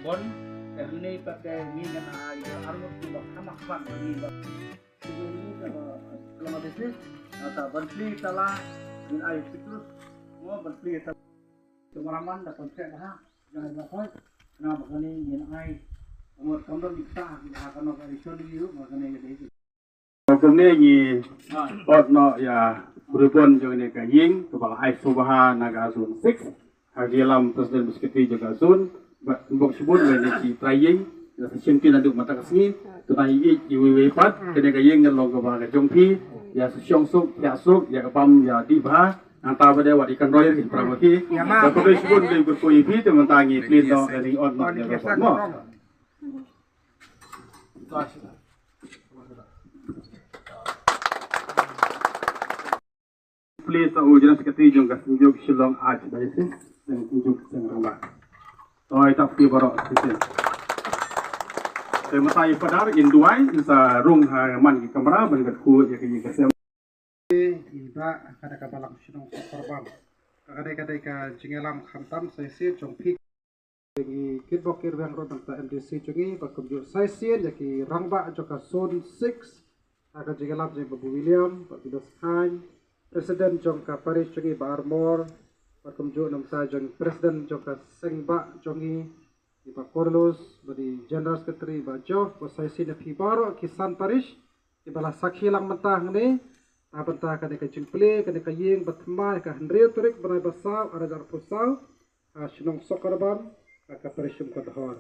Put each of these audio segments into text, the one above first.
bon ini pakai minyak air armut juga hamak pak ini kalau bisnis atau beli telah min air citrus mau beli telah kemaraman dapat saya dah jangan lupa nah makanya min air umur kamu bisa akan orang Islam itu makanya gitu. Kami ni otno ya berupun juga ni kaying kepala Ais Subaha Naga Zone 6 hagilam Presiden Besekiti juga Zone bok sebut ni traying ya sesimpin aduk mata kesini tunai iwi pat kene kaying ngelong kepala kejongpi ya sesyong suk ya suk ya kepam ya diba antara pada wadi ikan royer di Pramaki dan pada sebut ni berkoi pi tementangi klino dari otno ya mo. Please ujian sekali juga tunjuk Shillong Arch Diocese dan tunjuk Sengramba. Toy tak barok sisi. Saya masai padar induai sa rung man di kamera bengat ku ya ke kesem. Iba kada kabalak Shillong Korbam. Kada ka jingelam khantam sai si jongpik. Gi kitbok kirwang ro bangta MDC jongi bakumju sai si ya ki rangba joka zone 6. Aga jingelam jeng Babu William, Pak Bidos Khan. Presiden jongka Paris jongi ba Armor pakumju namta jong Presiden jongka Sengba jongi ba Carlos badi General Secretary ba Jof ba sai sin phi baro kisan Paris di bala sakhi lang mentang ni abanta ka de ka jingple ka de ka yeng batma ka Henry Turik banai basau arajar pusau shinong sokarban ka Parisum ka dhor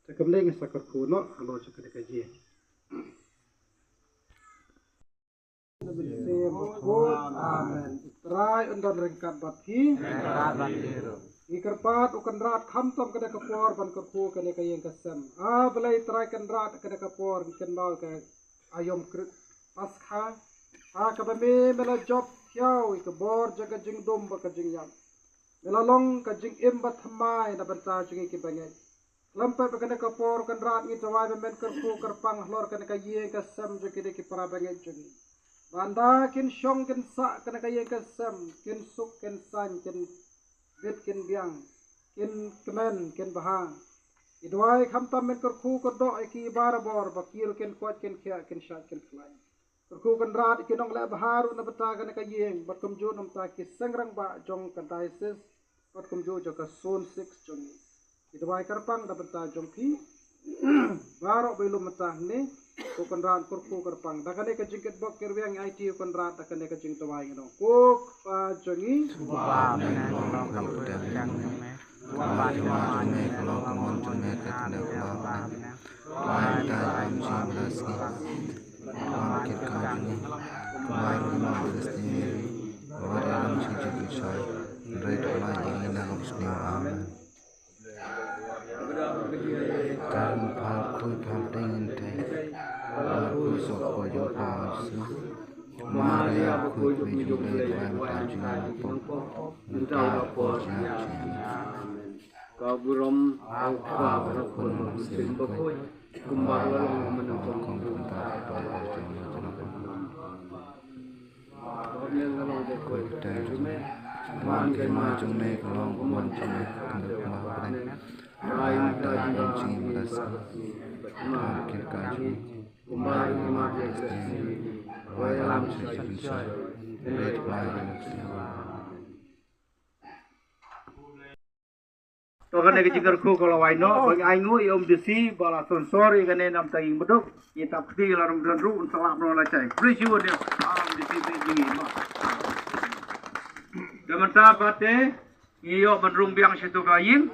takamleng sakar kuno alo ka de ka yeng Amen. Try undang ringkat bathi. Ikerpat ukan rat khamtom kada kapor ban kerku kada kayeng kasem. Belai try kan rat kada kapor ikan bal ka ayom krit paskha. Kabame mela job thiau ikabor jaga jing dom ba ka jing yam. Mela long ka jing im bat thamai na banta jing ki bangai. Lampai ba kada kapor kan rat ngi tawai ba men kerku kerpang hlor kada kayeng kasem jeki ki para bangai jing. Banda kin syong kin sa kena kaya kesem kin suk kin san kin bit kin biang kin kemen kin bahang idwai khamtam men kerku kerdo iki barabor bakil kin kuat kin kya kin shat kin klai kerku kan rat kin ong le baharu na bata kena kaya bat kumju nam ta ki sengrang ba jong ka diocese bat kumju jo ka zone 6 jong idwai karpang da bata jong pi baro belum mata ni Kukun rat kurku kerpang. Dakane ka jingket bok kirwiang IT kukun rat dakane ka jing tawai ngino. Kuk pa jongi. Ba men long kam pudang yang me. Ba juma me kalau kamon jume ketne ba ba. Ba da jam jam laski. Ba kit ka ni. Ba ma destiny. Ba ram chiji bichai. Red ba ina husni amen. Kan pa kui pa ding te. Aku sok yo pas. Maria ku tuju le dalam tajuan pom. Entah apa jadi. Kaburom Aku pun sin boy. kumbalang Menonton komentar pada Makin maju naik long kumancu untuk melakukan Raya dan kucing beras Makin kaju Kembali mati sendiri Dalam sejuta Red Fire to kan ke jikar ku kalau waino bagi aingu iom desi bala sonsor ikane nam taying beduk kita peti larum dan ru selak no la cai prisiu dia desi jingi ma gamanta bate iyo menrung biang situ kayin